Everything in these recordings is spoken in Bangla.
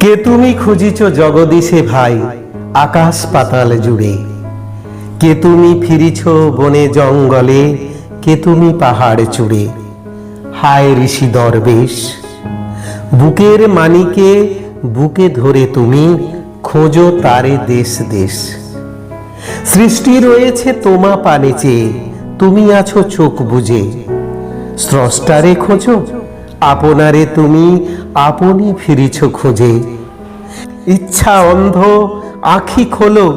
কে তুমি খুঁজিছ জগদীশে ভাই আকাশ পাতাল জুড়ে, কে তুমি ফিরিছ বনে জঙ্গলে, কে তুমি পাহাড় চূড়ে। হায় ঋষি দরবেশ, বুকের মানিকে বুকে ধরে তুমি খোঁজো তারে দেশ দেশ। সৃষ্টি রয়েছে তোমা পানে চেয়ে, তুমি আছো চোখ বুঝে। স্রষ্টারে খোঁজো, আপনারে তুমি আপনি ফিরিছ খোঁজে। ইচ্ছা অন্ধ, আখি খোলো,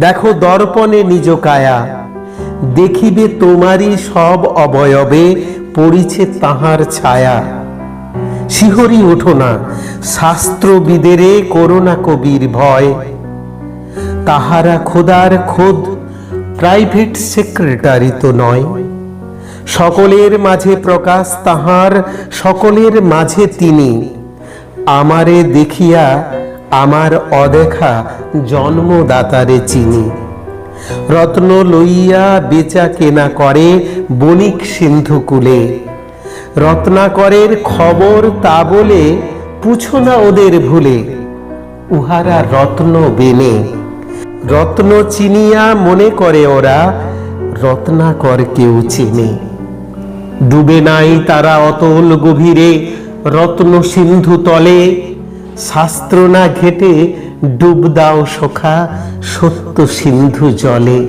দেখো দর্পণে নিজ কায়া। দেখিবে তোমারই সব অবয়বে পড়িছে তাহার ছায়া। শিহরি ওঠো না, শাস্ত্রবিদেরে করো না কবির ভয়। তাহারা খোদার খোদ, প্রাইভেট সেক্রেটারি তো নয়। সকলের মাঝে প্রকাশ তাহার, সকলের মাঝে তিনি। আমারে দেখিয়া আমার অদেখা জন্মদাতারে চিনি। রত্ন লইয়া বেচা কেনা করে বণিক সিন্ধু কূলে। রত্নাকরের খবর তা বলে পুছো না ওদের ভুলে। উহারা রত্ন বেনে, রত্ন চিনিয়া মনে করে ওরা রত্নাকর কেউ চেনে। ডুবে নাই তারা অতল গভীরে রত্ন সিন্ধু তলে। শাস্ত্র না ঘেটে ডুব দাও সখা সত্য সিন্ধু জলে।